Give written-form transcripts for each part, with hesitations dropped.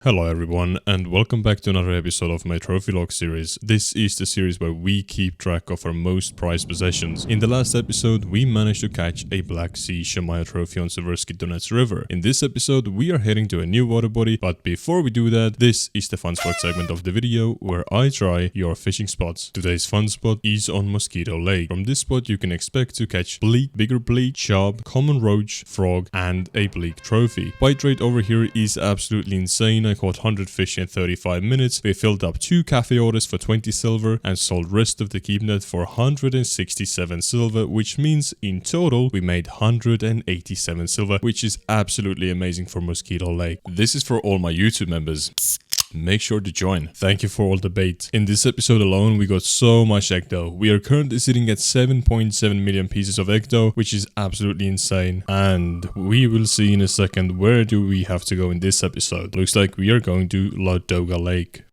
Hello everyone and welcome back to another episode of my trophy log series. This is the series where we keep track of our most prized possessions. In the last episode we managed to catch a Black Sea Shamaya trophy on Seversky Donets River. In this episode we are heading to a new water body, but before we do that, this is the fun spot segment of the video where I try your fishing spots. Today's fun spot is on Mosquito Lake. From this spot you can expect to catch bleak, bigger bleak, chub, common roach, frog and a bleak trophy. Bite rate over here is absolutely insane. I caught 100 fish in 35 minutes. We filled up 2 cafe orders for 20 silver and sold rest of the keep net for 167 silver, which means in total we made 187 silver, which is absolutely amazing for Mosquito Lake. This is for all my YouTube members. Make sure to join. Thank you for all the bait. In this episode alone we got so much egg dough. We are currently sitting at 7.7 million pieces of egg dough, which is absolutely insane. And we will see in a second where do we have to go in this episode. Looks like we are going to Ladoga Lake.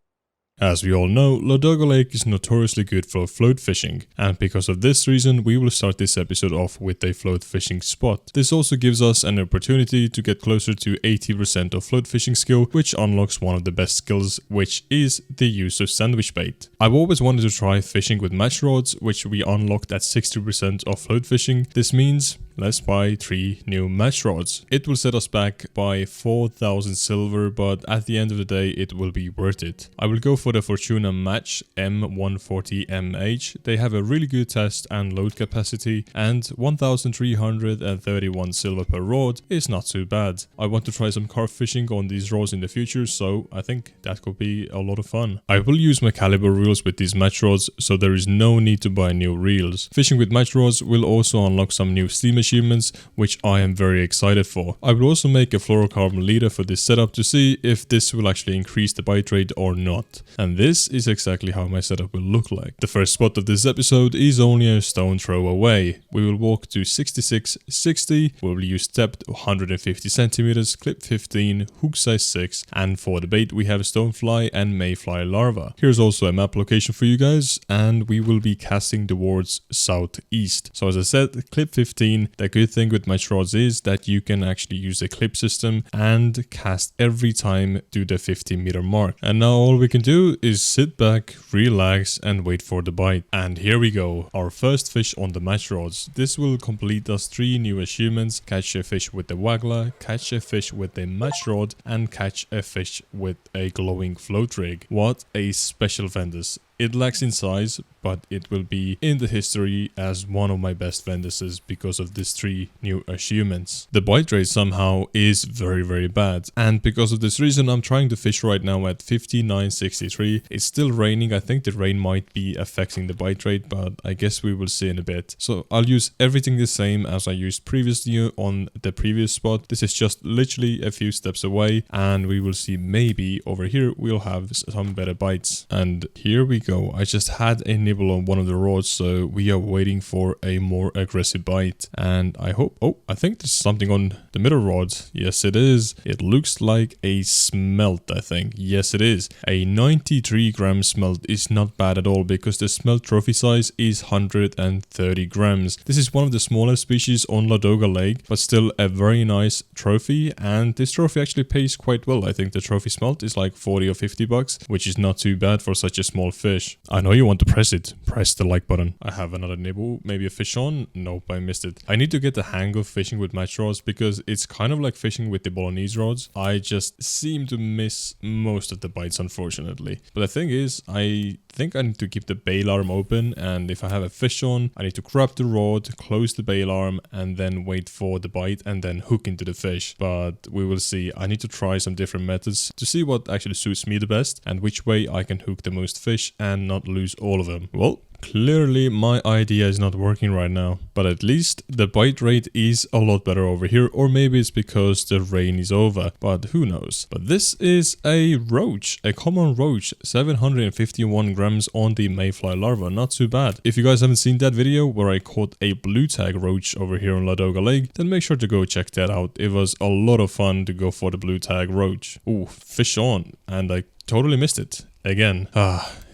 As we all know, Ladoga Lake is notoriously good for float fishing, and because of this reason we will start this episode off with a float fishing spot. This also gives us an opportunity to get closer to 80% of float fishing skill, which unlocks one of the best skills, which is the use of sandwich bait. I've always wanted to try fishing with match rods, which we unlocked at 60% of float fishing. This means let's buy 3 new match rods. It will set us back by 4,000 silver, but at the end of the day it will be worth it. I will go for the Fortuna Match M140MH. They have a really good test and load capacity, and 1,331 silver per rod is not too bad. I want to try some carp fishing on these rods in the future, so I think that could be a lot of fun. I will use my caliber reels with these match rods, so there is no need to buy new reels. Fishing with match rods will also unlock some new steam achievements, which I am very excited for. I will also make a fluorocarbon leader for this setup to see if this will actually increase the bite rate or not. And this is exactly how my setup will look like. The first spot of this episode is only a stone throw away. We will walk to 6660, we will use depth 150 centimeters, clip 15, hook size 6, and for the bait we have stonefly and mayfly larva. Here's also a map location for you guys, and we will be casting towards southeast. So as I said, clip 15. The good thing with match rods is that you can actually use a clip system and cast every time to the 50-meter mark. And now all we can do is sit back, relax and wait for the bite. And here we go, our first fish on the match rods. This will complete us 3 new achievements: catch a fish with the waggler, catch a fish with a match rod, and catch a fish with a glowing float rig. What a special vendace. It lacks in size, but it will be in the history as one of my best vendaces because of these 3 new achievements. The bite rate somehow is very bad, and because of this reason I'm trying to fish right now at 59.63. It's still raining. I think the rain might be affecting the bite rate, but I guess we will see in a bit. So I'll use everything the same as I used previously on the previous spot. This is just literally a few steps away, and we will see maybe over here we'll have some better bites. And here we go. I just had a nibble on one of the rods, so we are waiting for a more aggressive bite, and I hope... oh, I think there's something on the middle rod. Yes it is. It looks like a smelt, I think. Yes it is. A 93 gram smelt is not bad at all because the smelt trophy size is 130 grams. This is one of the smaller species on Ladoga Lake, but still a very nice trophy, and this trophy actually pays quite well. I think the trophy smelt is like 40 or 50 bucks, which is not too bad for such a small fish. I know you want to press it. Press the like button. I have another nibble. Maybe a fish on? Nope, I missed it. I need to get the hang of fishing with match rods because it's kind of like fishing with the Bolognese rods. I just seem to miss most of the bites, unfortunately. But the thing is, I think I need to keep the bail arm open, and if I have a fish on, I need to grab the rod, close the bail arm, and then wait for the bite and then hook into the fish. But we will see. I need to try some different methods to see what actually suits me the best and which way I can hook the most fish and not lose all of them. Well, clearly my idea is not working right now, but at least the bite rate is a lot better over here, or maybe it's because the rain is over, but who knows. But this is a roach, a common roach, 751 grams on the mayfly larva, not too bad. If you guys haven't seen that video where I caught a blue tag roach over here on Ladoga Lake, then make sure to go check that out. It was a lot of fun to go for the blue tag roach. Ooh, fish on, and I totally missed it. Again.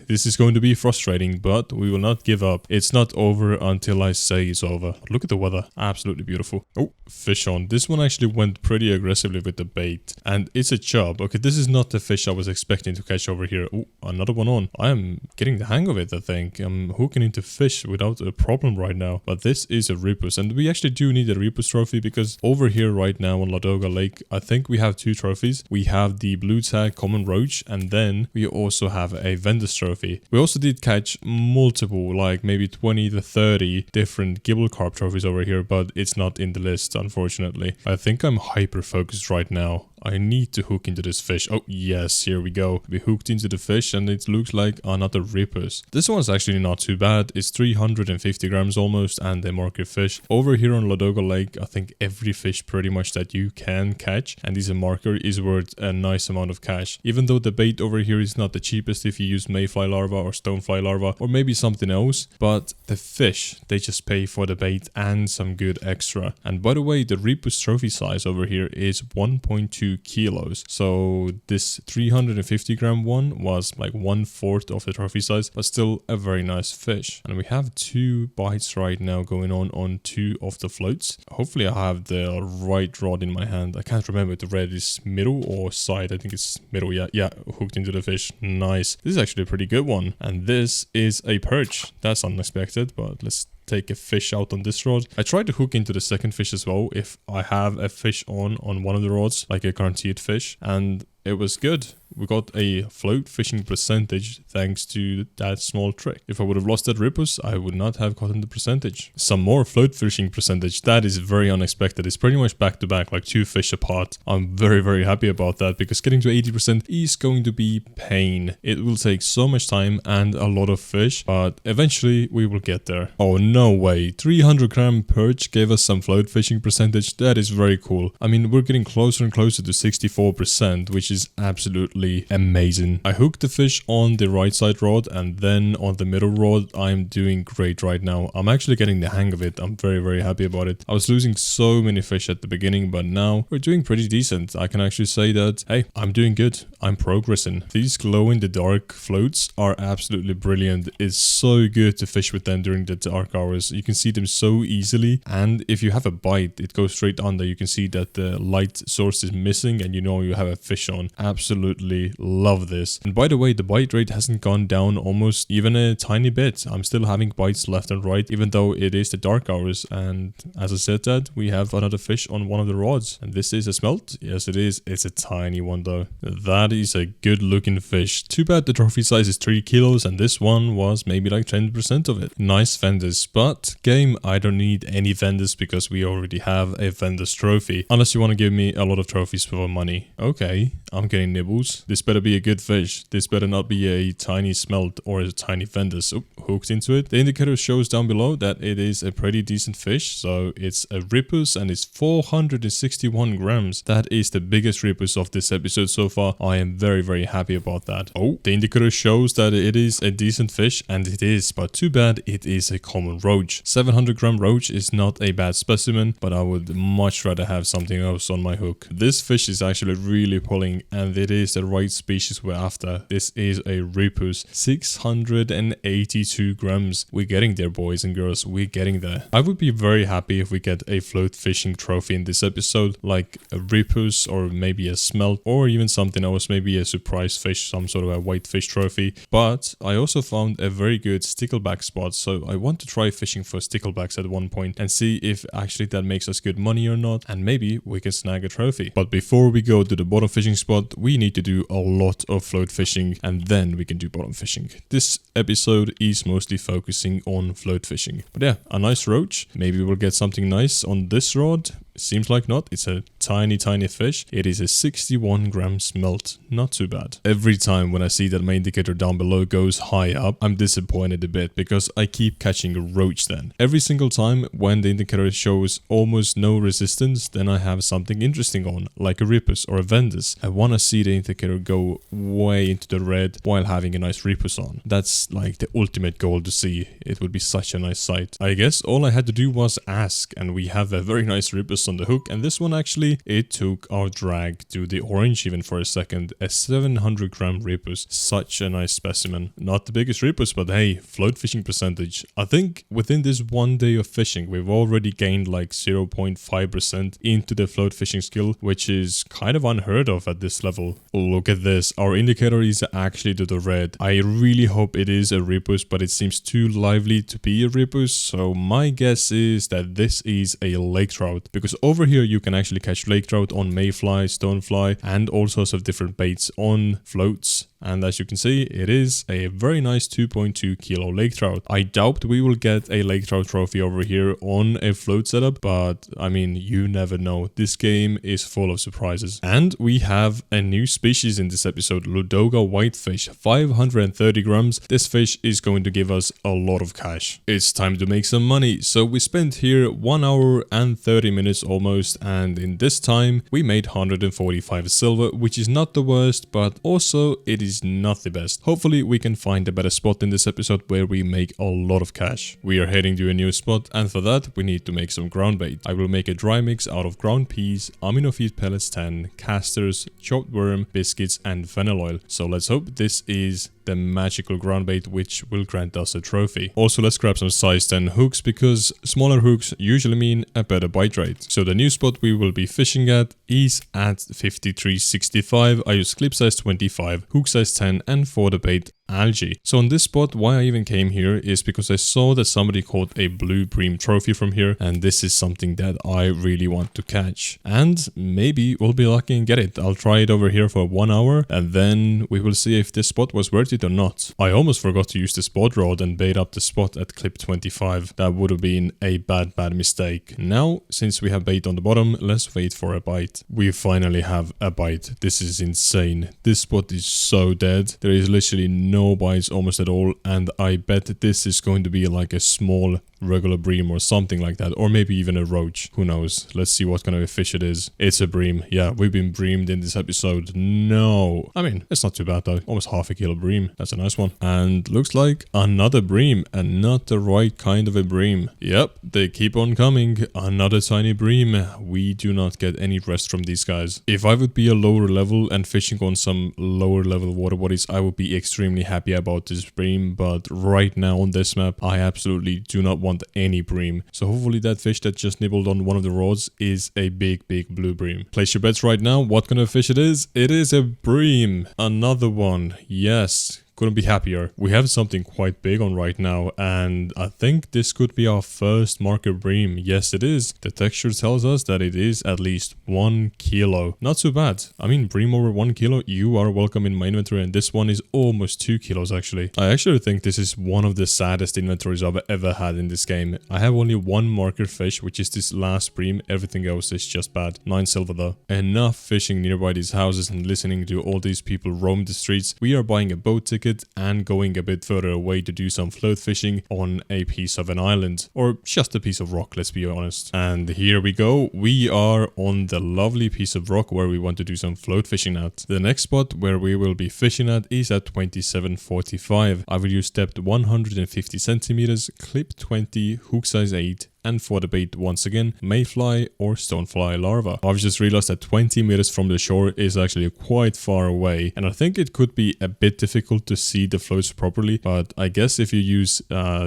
This is going to be frustrating, but we will not give up. It's not over until I say it's over. Look at the weather. Absolutely beautiful. Oh, fish on. This one actually went pretty aggressively with the bait. And it's a chub. Okay, this is not the fish I was expecting to catch over here. Oh, another one on. I am getting the hang of it, I think. I'm hooking into fish without a problem right now. But this is a ripus. And we actually do need a ripus trophy because over here right now on Ladoga Lake, I think we have 2 trophies. We have the blue tag common roach, and then we also have a vendace trophy. We also did catch multiple, like maybe 20 to 30 different gibble carp trophies over here, but it's not in the list, unfortunately. I think I'm hyper focused right now. I need to hook into this fish. Oh, yes, here we go. We hooked into the fish and it looks like another ripus. This one's actually not too bad. It's 350 grams almost and a market fish. Over here on Ladoga Lake, I think every fish pretty much that you can catch and is a marker is worth a nice amount of cash. Even though the bait over here is not the cheapest if you use mayfly larva or stonefly larva or maybe something else, but the fish, they just pay for the bait and some good extra. And by the way, the ripus trophy size over here is 1.2 kilos. So this 350 gram one was like 1/4 of the trophy size, but still a very nice fish. And we have 2 bites right now going on 2 of the floats. Hopefully I have the right rod in my hand. I can't remember if the red is middle or side. I think it's middle. Yeah, hooked into the fish. Nice. This is actually a pretty good one. And this is a perch. That's unexpected, but let's take a fish out on this rod. I tried to hook into the second fish as well if I have a fish on one of the rods, like a guaranteed fish, and it was good. We got a float fishing percentage thanks to that small trick. If I would have lost that ripus, I would not have gotten the percentage. Some more float fishing percentage. That is very unexpected. It's pretty much back to back, like 2 fish apart. I'm very, very happy about that because getting to 80% is going to be pain. It will take so much time and a lot of fish, but eventually we will get there. Oh, no way. 300 gram perch gave us some float fishing percentage. That is very cool. I mean, we're getting closer and closer to 64%, which is absolutely amazing. I hooked the fish on the right side rod and then on the middle rod. I'm doing great right now. I'm actually getting the hang of it. I'm very, very happy about it. I was losing so many fish at the beginning, but now we're doing pretty decent. I can actually say that, hey, I'm doing good. I'm progressing. These glow in the dark floats are absolutely brilliant. It's so good to fish with them during the dark hours. You can see them so easily, and if you have a bite, it goes straight under. You can see that the light source is missing and you know you have a fish on. Absolutely love this. And by the way, the bite rate hasn't gone down almost even a tiny bit. I'm still having bites left and right, even though it is the dark hours. And as I said that, we have another fish on one of the rods. And this is a smelt. Yes, it is. It's a tiny one though. That is a good looking fish. Too bad the trophy size is 3 kilos and this one was maybe like 10% of it. Nice vendace. But game, I don't need any vendace because we already have a vendace trophy. Unless you want to give me a lot of trophies for money. Okay, I'm getting nibbles. This better be a good fish. This better not be a tiny smelt or a tiny vendace. Oh, hooked into it. The indicator shows down below that it is a pretty decent fish. So it's a ripus and it's 461 grams. That is the biggest ripus of this episode so far. I am very, very happy about that. Oh, the indicator shows that it is a decent fish, and it is, but too bad it is a common roach. 700 gram roach is not a bad specimen, but I would much rather have something else on my hook. This fish is actually really pulling, and it is the right species we're after. This is a ripus. 682 grams. We're getting there, boys and girls. We're getting there. I would be very happy if we get a float fishing trophy in this episode, like a ripus or maybe a smelt or even something else, maybe a surprise fish, some sort of a whitefish trophy. But I also found a very good stickleback spot, so I want to try fishing for sticklebacks at one point and see if actually that makes us good money or not, and maybe we can snag a trophy. But before we go to the bottom fishing spot, we need to do a lot of float fishing and then we can do bottom fishing. This episode is mostly focusing on float fishing. But yeah, a nice roach. Maybe we'll get something nice on this rod. Seems like not. It's a tiny fish. It is a 61 gram smelt. Not too bad. Every time when I see that my indicator down below goes high up, I'm disappointed a bit because I keep catching a roach then. Every single time when the indicator shows almost no resistance, then I have something interesting on, like a ripus or a vendace. I want to see the indicator go way into the red while having a nice ripus on. That's like the ultimate goal to see. It would be such a nice sight. I guess all I had to do was ask, and we have a very nice ripus ripus on the hook, and this one actually, it took our drag to the orange even for a second. A 700 gram ripus, such a nice specimen. Not the biggest ripus, but hey, float fishing percentage. I think within this 1 day of fishing, we've already gained like 0.5% into the float fishing skill, which is kind of unheard of at this level. Look at this, our indicator is actually to the red. I really hope it is a ripus, but it seems too lively to be a ripus, so my guess is that this is a lake trout, because over here you can actually catch lake trout on mayfly, stonefly, and all sorts of different baits on floats. And as you can see, it is a very nice 2.2 kilo lake trout. I doubt we will get a lake trout trophy over here on a float setup, but I mean, you never know. This game is full of surprises. And we have a new species in this episode, Ladoga whitefish, 530 grams. This fish is going to give us a lot of cash. It's time to make some money. So we spent here 1 hour and 30 minutes almost, and in this time we made 145 silver, which is not the worst, but also it is not the best. Hopefully we can find a better spot in this episode where we make a lot of cash. We are heading to a new spot, and for that we need to make some ground bait. I will make a dry mix out of ground peas, amino feed pellets 10, casters, chopped worm, biscuits and fennel oil. So let's hope this is the magical ground bait which will grant us a trophy. Also, let's grab some size 10 hooks, because smaller hooks usually mean a better bite rate. So the new spot we will be fishing at is at 53.65. I use clip size 25, hook size 10, and for the bait, algae. So on this spot, why I even came here is because I saw that somebody caught a blue bream trophy from here, and this is something that I really want to catch. And maybe we'll be lucky and get it. I'll try it over here for 1 hour, and then we will see if this spot was worth it or not. I almost forgot to use the spot rod and bait up the spot at clip 25. That would have been a bad mistake. Now, since we have bait on the bottom, let's wait for a bite. We finally have a bite. This is insane. This spot is so dead. There is literally no bites almost at all, and I bet this is going to be like a small regular bream or something like that, or maybe even a roach. Who knows? Let's see what kind of a fish it is. It's a bream. Yeah, we've been breamed in this episode. No, I mean, it's not too bad though. Almost half a kilo bream. That's a nice one. And looks like another bream, and not the right kind of a bream. Yep, they keep on coming. Another tiny bream. We do not get any rest from these guys. If I would be a lower level and fishing on some lower level water bodies, I would be extremely happy about this bream, but right now on this map I absolutely do not want any bream. So hopefully that fish that just nibbled on one of the rods is a big blue bream. Place your bets right now. What kind of fish it is? It is a bream. Another one. Yes. Couldn't be happier. We have something quite big on right now, and I think this could be our first marker bream. Yes, it is. The texture tells us that it is at least 1 kilo. Not too bad. I mean, bream over 1 kilo, you are welcome in my inventory, and this one is almost 2 kilos actually. I actually think this is one of the saddest inventories I've ever had in this game. I have only one marker fish, which is this last bream. Everything else is just bad. 9 silver though. Enough fishing nearby these houses and listening to all these people roam the streets. We are buying a boat ticket and going a bit further away to do some float fishing on a piece of an island, or just a piece of rock, let's be honest. And here we go. We are on the lovely piece of rock where we want to do some float fishing at. The next spot where we will be fishing at is at 27.45. I will use depth 150 centimeters, clip 20, hook size 8, and for the bait once again, mayfly or stonefly larva. I've just realized that 20 meters from the shore is actually quite far away, and I think it could be a bit difficult to see the floats properly, but I guess if you use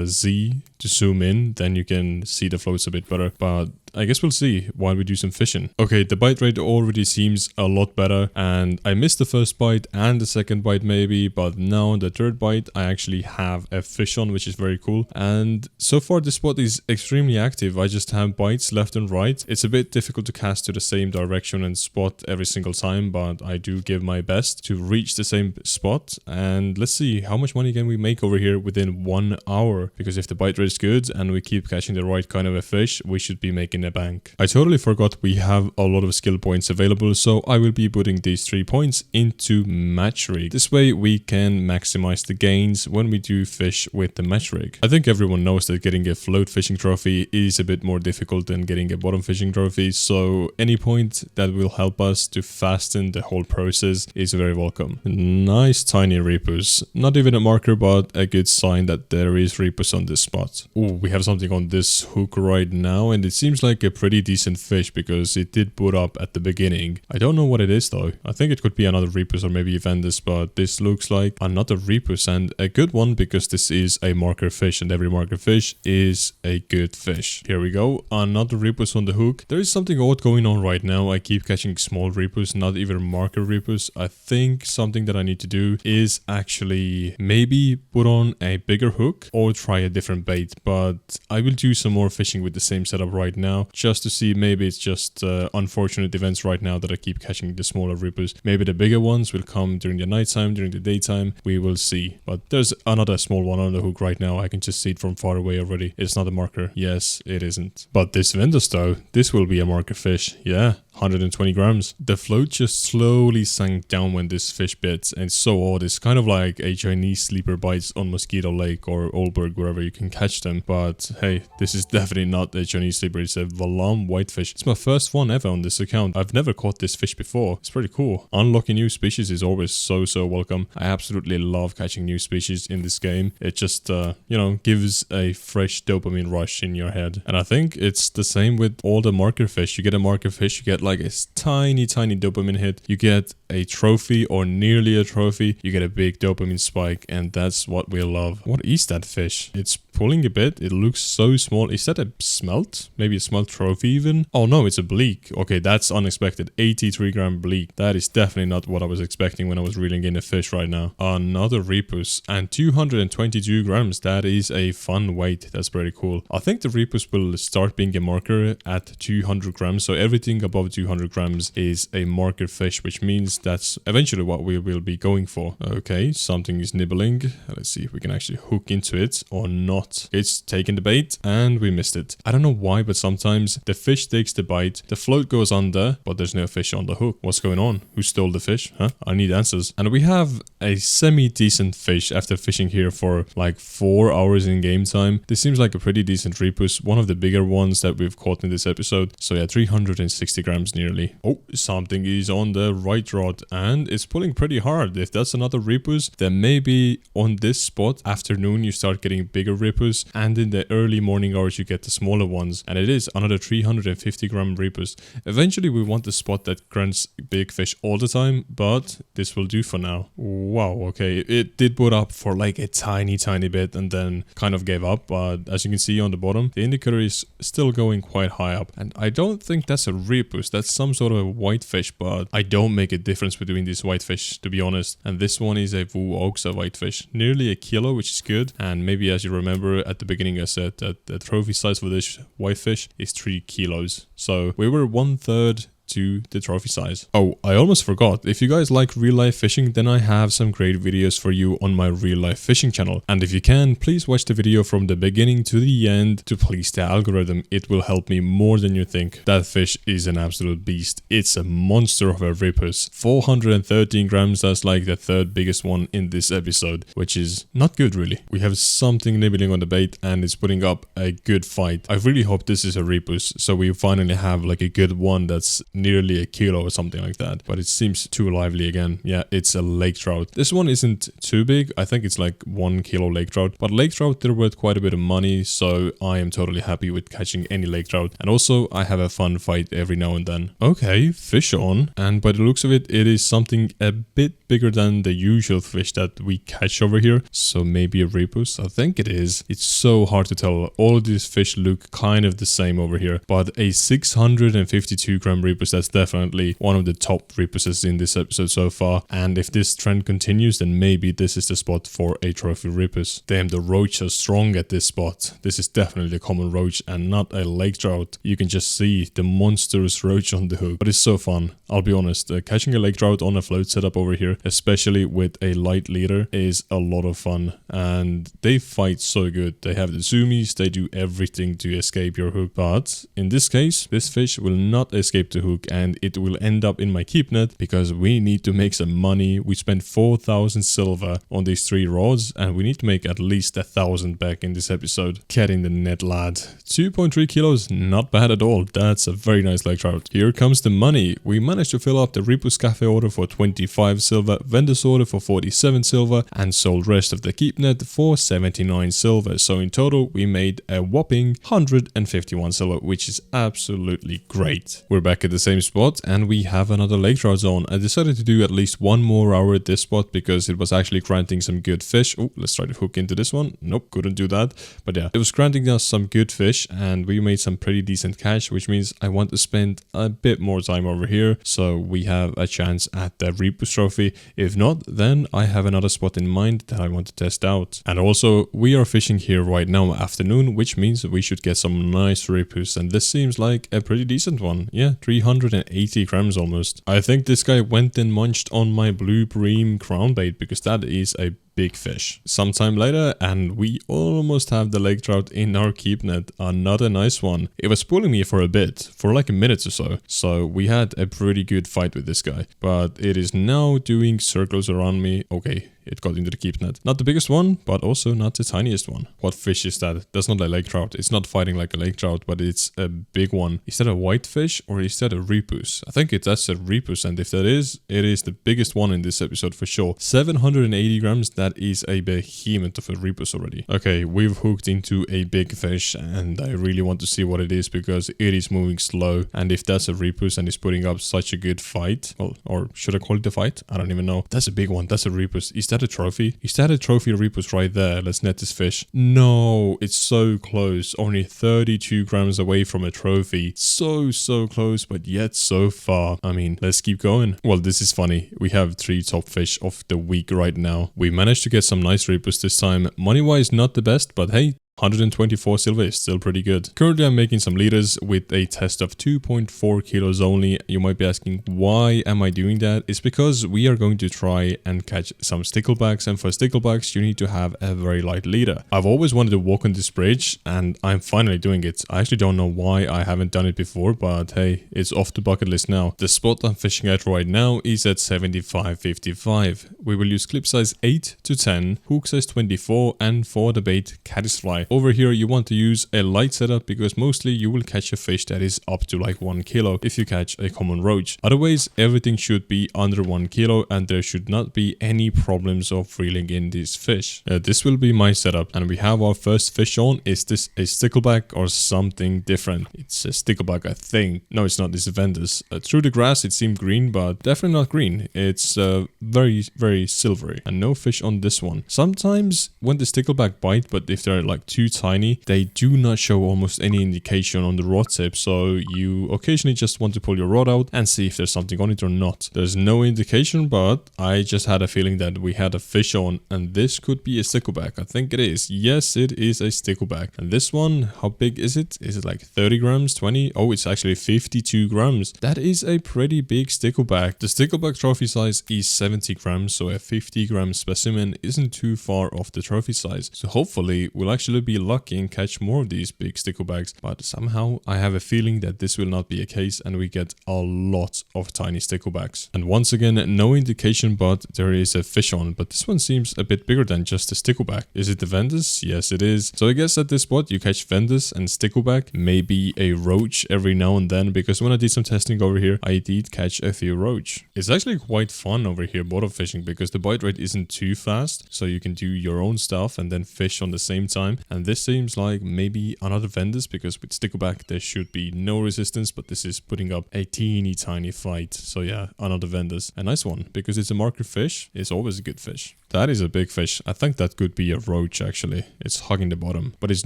Z to zoom in, then you can see the floats a bit better. But I guess we'll see while we do some fishing. Okay, the bite rate already seems a lot better, and I missed the first bite and the second bite maybe, but now on the third bite I actually have a fish on, which is very cool. And so far this spot is extremely active. I just have bites left and right. It's a bit difficult to cast to the same direction and spot every single time, but I do give my best to reach the same spot. And let's see how much money can we make over here within 1 hour, because if the bite rate is good and we keep catching the right kind of a fish, we should be making a bank. I totally forgot we have a lot of skill points available, so I will be putting these 3 points into match rig. This way we can maximize the gains when we do fish with the match rig. I think everyone knows that getting a float fishing trophy is a bit more difficult than getting a bottom fishing trophy, so any point that will help us to fasten the whole process is very welcome. Nice tiny ripus. Not even a marker, but a good sign that there is ripus on this spot. Oh, we have something on this hook right now, and it seems like like a pretty decent fish because it did put up at the beginning. I don't know what it is though. I think it could be another ripus or maybe a vendace, but this looks like another ripus, and a good one because this is a marker fish and every marker fish is a good fish. Here we go, another ripus on the hook. There is something odd going on right now. I keep catching small ripus, not even marker ripus. I think something that I need to do is actually maybe put on a bigger hook or try a different bait, but I will do some more fishing with the same setup right now just to see. Maybe it's just unfortunate events right now that I keep catching the smaller ripus. Maybe the bigger ones will come during the nighttime, during the daytime. We will see. But there's another small one on the hook right now. I can just see it from far away already. It's not a marker. Yes, it isn't. But this vendace though, this will be a marker fish. Yeah. 120 grams. The float just slowly sank down when this fish bit, and it's so odd. It's kind of like a Chinese sleeper bites on Mosquito Lake or Oldberg, wherever you can catch them. But hey, this is definitely not a Chinese sleeper. It's a Valam whitefish. It's my first one ever on this account. I've never caught this fish before. It's pretty cool. Unlocking new species is always so welcome. I absolutely love catching new species in this game. It just, you know, gives a fresh dopamine rush in your head. And I think it's the same with all the marker fish. You get a marker fish, you get like a tiny dopamine hit, you get a trophy or nearly a trophy, you get a big dopamine spike, and that's what we love. What is that fish? It's pulling a bit. It looks so small. Is that a smelt? Maybe a smelt trophy even? Oh no, it's a bleak. Okay, that's unexpected. 83 gram bleak. That is definitely not what I was expecting when I was reeling in a fish right now. Another ripus and 222 grams. That is a fun weight. That's pretty cool. I think the ripus will start being a marker at 200 grams. So everything above 200 grams is a marker fish, which means that's eventually what we will be going for. Okay, something is nibbling. Let's see if we can actually hook into it or not. It's taking the bait and we missed it. I don't know why, but sometimes the fish takes the bite, the float goes under, but there's no fish on the hook. What's going on? Who stole the fish? Huh? I need answers. And we have a semi-decent fish after fishing here for like 4 hours in game time. This seems like a pretty decent ripus, one of the bigger ones that we've caught in this episode. So yeah, 360 grams nearly. Oh, something is on the right rod and it's pulling pretty hard. If that's another ripus, then maybe on this spot afternoon you start getting bigger ripus, and in the early morning hours you get the smaller ones, and it is another 350 gram ripus. Eventually we want the spot that grants big fish all the time, but this will do for now. Wow, okay, it did put up for like a tiny bit and then kind of gave up, but as you can see on the bottom, the indicator is still going quite high up, and I don't think that's a ripus. That's some sort of a whitefish, but I don't make a difference between these whitefish, to be honest. And this one is a Wu Oxa whitefish, nearly a kilo, which is good. And maybe as you remember at the beginning I said that the trophy size for this whitefish is 3 kilos. So we were 1/3 to the trophy size. Oh, I almost forgot. If you guys like real life fishing, then I have some great videos for you on my real life fishing channel. And if you can, please watch the video from the beginning to the end to please the algorithm. It will help me more than you think. That fish is an absolute beast. It's a monster of a ripus. 413 grams, that's like the 3rd biggest one in this episode, which is not good really. We have something nibbling on the bait and it's putting up a good fight. I really hope this is a ripus, so we finally have like a good one that's nearly a kilo or something like that, but it seems too lively again. Yeah, it's a lake trout. This one isn't too big. I think it's like 1 kilo lake trout, but lake trout, they're worth quite a bit of money, so I am totally happy with catching any lake trout. And also I have a fun fight every now and then. Okay, fish on, and by the looks of it, it is something a bit bigger than the usual fish that we catch over here, so maybe a ripus. I think it is. It's so hard to tell. All of these fish look kind of the same over here, but a 652 gram ripus, that's definitely one of the top ripuses in this episode so far. And if this trend continues, then maybe this is the spot for a trophy ripus. Damn, the roach are strong at this spot. This is definitely a common roach and not a lake trout. You can just see the monstrous roach on the hook, but it's so fun. I'll be honest, catching a lake trout on a float setup over here, especially with a light leader, is a lot of fun, and they fight so good. They have the zoomies, they do everything to escape your hook, but in this case, this fish will not escape the hook. hook and it will end up in my keep net because we need to make some money. We spent 4,000 silver on these 3 rods and we need to make at least 1,000 back in this episode. Get in the net, lad. 2.3 kilos, not bad at all. That's a very nice lake trout. Here comes the money. We managed to fill up the Ripus Cafe order for 25 silver, vendace order for 47 silver, and sold rest of the keep net for 79 silver. So in total, we made a whopping 151 silver, which is absolutely great. We're back at the same spot and we have another lake trout zone. I decided to do at least 1 more hour at this spot because it was actually granting some good fish. Oh, let's try to hook into this one. Nope, couldn't do that. But yeah, it was granting us some good fish and we made some pretty decent cash, which means I want to spend a bit more time over here so we have a chance at the ripus trophy. If not, then I have another spot in mind that I want to test out. And also, we are fishing here right now afternoon, which means we should get some nice ripus, and this seems like a pretty decent one. Yeah, 380 grams almost. I think this guy went and munched on my blue bream crown bait because that is a big fish. Sometime later and we almost have the lake trout in our keep net. Another nice one. It was pulling me for a bit, for like a minute or so. So we had a pretty good fight with this guy, but it is now doing circles around me. Okay, it got into the keep net. Not the biggest one, but also not the tiniest one. What fish is that? That's not a lake trout. It's not fighting like a lake trout, but it's a big one. Is that a whitefish or is that a ripus? I think that's a ripus, and if that is, it is the biggest one in this episode for sure. 780 grams, that is a behemoth of a ripus already. Okay, we've hooked into a big fish and I really want to see what it is because it is moving slow, and if that's a ripus and is putting up such a good fight, well, or should I call it a fight? I don't even know. That's a big one. That's a ripus. Is that a trophy? Is that a trophy ripus right there? Let's net this fish. No, it's so close. Only 32 grams away from a trophy. So close, but yet so far. I mean, let's keep going. Well, this is funny. We have 3 top fish of the week right now. We managed to get some nice ripus this time. Money-wise, not the best, but hey, 124 silver is still pretty good. Currently I'm making some leaders with a test of 2.4 kilos only. You might be asking, why am I doing that? It's because we are going to try and catch some sticklebacks, and for sticklebacks you need to have a very light leader. I've always wanted to walk on this bridge and I'm finally doing it. I actually don't know why I haven't done it before, but hey, it's off the bucket list now. The spot I'm fishing at right now is at 75.55. We will use clip size 8 to 10, hook size 24, and for the bait, caddisfly. Over here you want to use a light setup because mostly you will catch a fish that is up to like 1 kilo if you catch a common roach. Otherwise everything should be under 1 kilo and there should not be any problems of reeling in these fish. This will be my setup, and we have our first fish on. Is this a stickleback or something different? It's a stickleback, I think. No, it's not. It's a vendace. Through the grass it seemed green, but definitely not green. It's very silvery, and no fish on this one. Sometimes when the stickleback bite, but if they're like too tiny, they do not show almost any indication on the rod tip, so you occasionally just want to pull your rod out and see if there's something on it or not. There's no indication, but I just had a feeling that we had a fish on, and this could be a stickleback. I think it is. Yes, it is a stickleback. And this one, how big is it? Is it like 30 grams, 20? Oh, it's actually 52 grams. That is a pretty big stickleback. The stickleback trophy size is 70 grams, so a 50 gram specimen isn't too far off the trophy size. So hopefully we'll actually be lucky and catch more of these big sticklebacks, but somehow I have a feeling that this will not be a case and we get a lot of tiny sticklebacks. And once again, no indication, but there is a fish on, but this one seems a bit bigger than just a stickleback. Is it the vendace? Yes, it is. So I guess at this spot you catch vendace and stickleback, maybe a roach every now and then, because when I did some testing over here, I did catch a few roach. It's actually quite fun over here bottom fishing because the bite rate isn't too fast, so you can do your own stuff and then fish on the same time. And this seems like maybe another vendace because with stickleback there should be no resistance, but this is putting up a teeny tiny fight. So yeah, another vendace. A nice one because it's a marker fish. It's always a good fish. That is a big fish. I think that could be a roach actually. It's hugging the bottom, but it's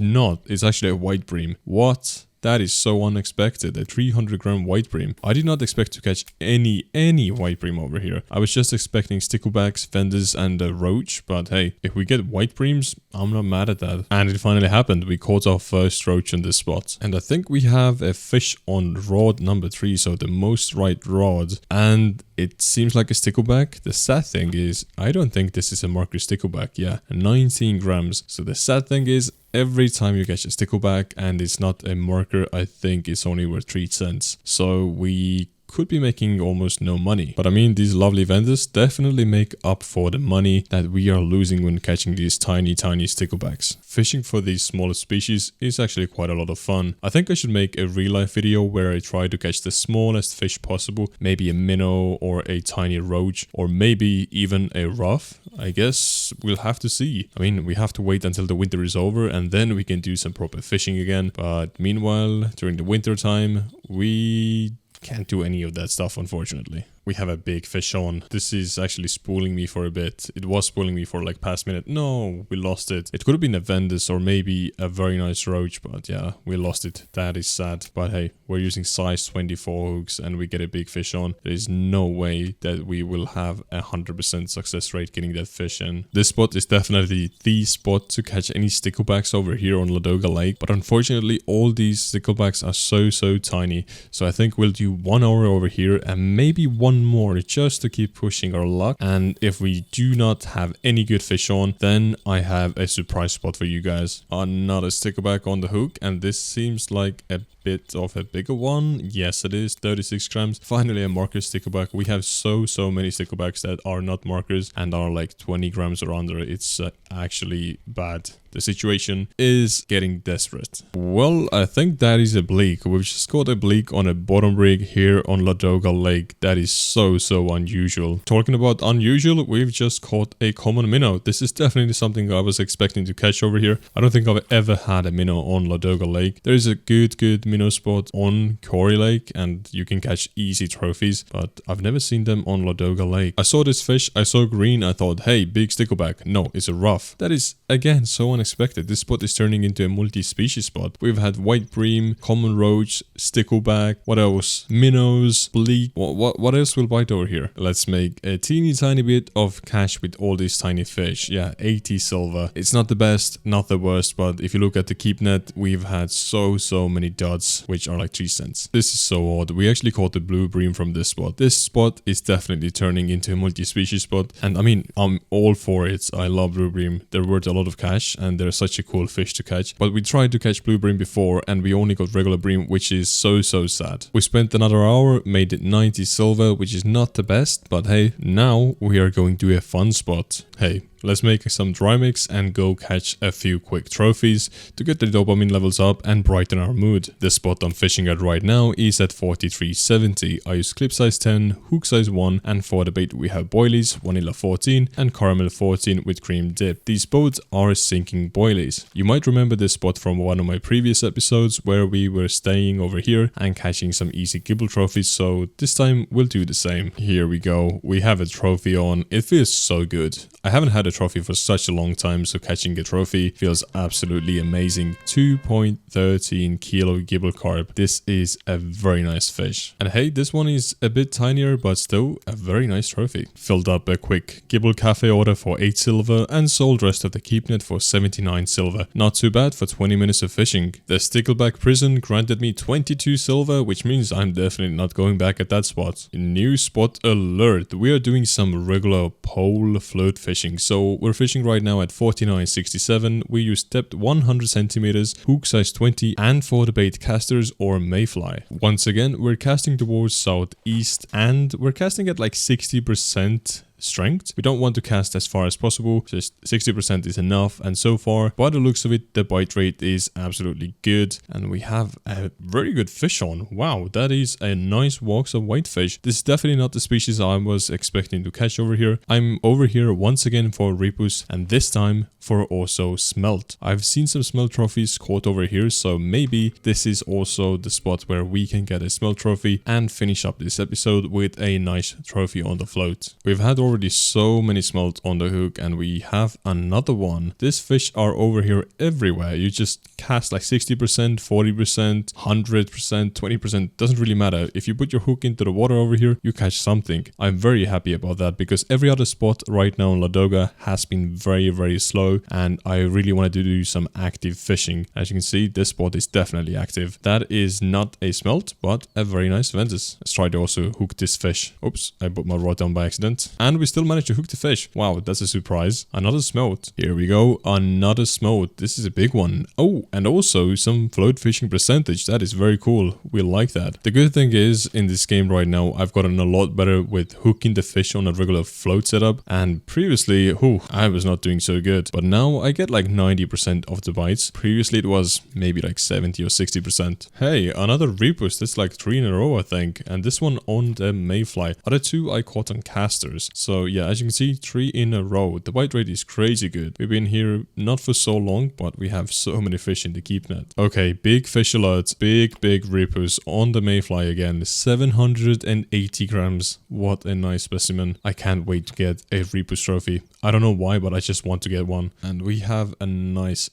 not. It's actually a white bream. What? That is so unexpected, a 300 gram white bream. I did not expect to catch any white bream over here. I was just expecting sticklebacks, vendace, and a roach, but hey, if we get white breams, I'm not mad at that. And it finally happened. We caught our first roach in this spot. And I think we have a fish on rod number 3, so the most right rod. And it seems like a stickleback. The sad thing is, I don't think this is a marker stickleback. Yeah, 19 grams. So the sad thing is, every time you catch a stickleback and it's not a marker, I think it's only worth 3 cents. So we could be making almost no money. But I mean, these lovely vendace definitely make up for the money that we are losing when catching these tiny sticklebacks. Fishing for these smaller species is actually quite a lot of fun. I think I should make a real life video where I try to catch the smallest fish possible, maybe a minnow or a tiny roach or maybe even a ruff. I guess we'll have to see. I mean, we have to wait until the winter is over and then we can do some proper fishing again. But meanwhile, during the winter time, we can't do any of that stuff, unfortunately. We have a big fish on. This is actually spooling me for a bit. It was spooling me for like past minute. No, we lost it. It could have been a vendace or maybe a very nice roach, but yeah, we lost it. That is sad. But hey, we're using size 24 hooks and we get a big fish on. There is no way that we will have 100% success rate getting that fish in. This spot is definitely the spot to catch any sticklebacks over here on Ladoga Lake. But unfortunately, all these sticklebacks are so tiny. So I think we'll do 1 hour over here and maybe one more just to keep pushing our luck. And if we do not have any good fish on, then I have a surprise spot for you guys. Another stickleback on the hook, and this seems like a bit of a bigger one. Yes, it is 36 grams. Finally a marker stickleback. We have so many sticklebacks that are not markers and are like 20 grams or under. It's actually bad. The situation is getting desperate. Well, I think that is a bleak. We've just got a bleak on a bottom rig here on Ladoga Lake. That is so unusual. Talking about unusual, we've just caught a common minnow. This is definitely something I was expecting to catch over here. I don't think I've ever had a minnow on Ladoga Lake. There is a good minnow spot on Corey Lake and you can catch easy trophies, but I've never seen them on Ladoga Lake. I saw this fish, I saw green, I thought, hey, big stickleback. No, it's a ruff. That is, again, so unexpected. This spot is turning into a multi-species spot. We've had white bream, common roach, stickleback, what else? Minnows, bleak. What else will bite over here? Let's make a teeny tiny bit of cash with all these tiny fish. Yeah, 80 silver. It's not the best, not the worst, but if you look at the keep net, we've had so many duds, which are like 3 cents. This is so odd. We actually caught the blue bream from this spot. This spot is definitely turning into a multi-species spot, and I mean, I'm all for it. I love blue bream. They're worth a lot of cash and they're such a cool fish to catch, but we tried to catch blue bream before and we only got regular bream, which is so sad. We spent another hour, made it 90 silver, which is not the best, but hey, now we are going to a fun spot. Hey, let's make some dry mix and go catch a few quick trophies to get the dopamine levels up and brighten our mood. The spot I'm fishing at right now is at 43.70. I use clip size 10, hook size 1, and for the bait we have boilies, vanilla 14 and caramel 14 with cream dip. These boats are sinking boilies. You might remember this spot from one of my previous episodes where we were staying over here and catching some easy gibble trophies, so this time we'll do the same. Here we go. We have a trophy on. It feels so good. I haven't had a trophy for such a long time, so catching a trophy feels absolutely amazing. 2.13 kilo gibble carp. This is a very nice fish. And hey, this one is a bit tinier, but still a very nice trophy. Filled up a quick gibble cafe order for 8 silver and sold rest of the keep net for 79 silver. Not too bad for 20 minutes of fishing. The stickleback prison granted me 22 silver, which means I'm definitely not going back at that spot. New spot alert. We are doing some regular pole float fishing. So we're fishing right now at 49.67. We use depth 100 centimeters, hook size 20, and for the bait casters or mayfly. Once again, we're casting towards southeast and we're casting at like 60% strength. We don't want to cast as far as possible, just 60% is enough, and so far, by the looks of it, the bite rate is absolutely good, and we have a very good fish on. Wow, that is a nice walks of whitefish. This is definitely not the species I was expecting to catch over here. I'm over here once again for ripus, and this time for also smelt. I've seen some smelt trophies caught over here, so maybe this is also the spot where we can get a smelt trophy and finish up this episode with a nice trophy on the float. We've had already so many smelt on the hook and we have another one. These fish are over here everywhere. You just cast like 60%, 40%, 100%, 20%, doesn't really matter. If you put your hook into the water over here, you catch something. I'm very happy about that because every other spot right now in Ladoga has been very slow and I really wanted to do some active fishing. As you can see, this spot is definitely active. That is not a smelt, but a very nice vendace. Let's try to also hook this fish. Oops, I put my rod down by accident. And we still managed to hook the fish. Wow, that's a surprise. Another smelt. Here we go. Another smelt. This is a big one. Oh, and also some float fishing percentage. That is very cool. We like that. The good thing is, in this game right now, I've gotten a lot better with hooking the fish on a regular float setup. And previously, I was not doing so good. But now I get like 90% of the bites. Previously it was maybe like 70 or 60%. Hey, another ripus. That's like 3 in a row, I think. And this one on the mayfly. Other 2 I caught on casters. So yeah, as you can see, 3 in a row. The bite rate is crazy good. We've been here not for so long, but we have so many fish in the keep net. Okay, big fish alert. Big ripus on the mayfly again. 780 grams. What a nice specimen. I can't wait to get a ripus trophy. I don't know why, but I just want to get one. And we have a nice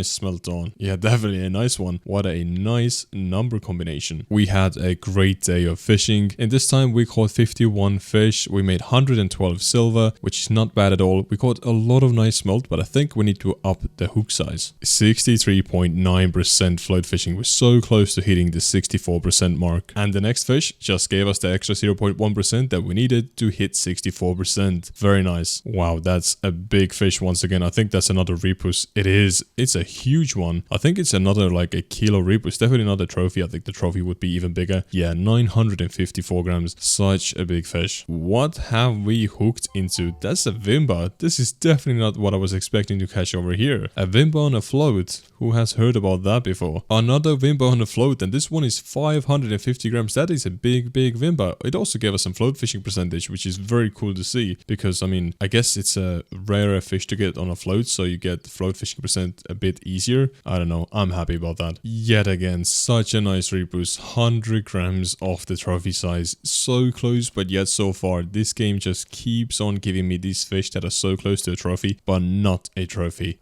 smelt on. Yeah, definitely a nice one. What a nice number combination. We had a great day of fishing. And this time we caught 51 fish. We made 112 silver, which is not bad at all. We caught a lot of nice smelt, but I think we need to up the hook size. 63.9% float fishing. We're so close to hitting the 64% mark. And the next fish just gave us the extra 0.1% that we needed to hit 64%. Very nice. Wow, that's a big fish once again. I think that's another ripus. It is. It's a huge one. I think it's another like a kilo ripus. Definitely not a trophy. I think the trophy would be even bigger. Yeah, 954 grams. Such a big fish. What have we hooked into? That's a vimba. This is definitely not what I was expecting to catch over here. A vimba on a float. Who has heard about that before? Another vimba on a float, and this one is 550 grams. That is a big vimba. It also gave us some float fishing percentage, which is very cool to see, because I mean, I guess it's a rarer fish to get on a float, so you get the float fishing percent a bit easier. I don't know. I'm happy about that. Yet again, such a nice ripus. 100 grams off the trophy size. So close, but yet so far. This game just keeps on giving me these fish that are so close to a trophy, but not a trophy.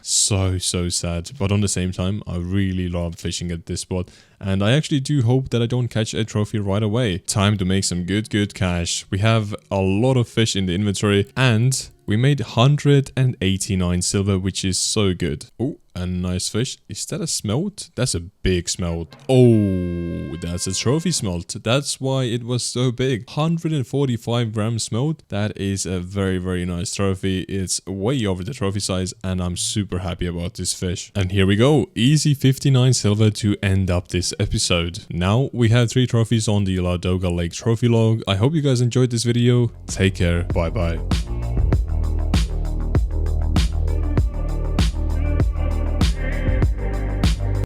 So sad. But on the same time, I really love fishing at this spot, and I actually do hope that I don't catch a trophy right away. Time to make some good cash. We have a lot of fish in the inventory, and we made 189 silver, which is so good. Oh, a nice fish. Is that a smelt? That's a big smelt. Oh, that's a trophy smelt. That's why it was so big. 145 gram smelt. That is a very nice trophy. It's way over the trophy size, and I'm super happy about this fish. And here we go. Easy 59 silver to end up this episode. Now we have 3 trophies on the Ladoga Lake trophy log. I hope you guys enjoyed this video. Take care. Bye bye.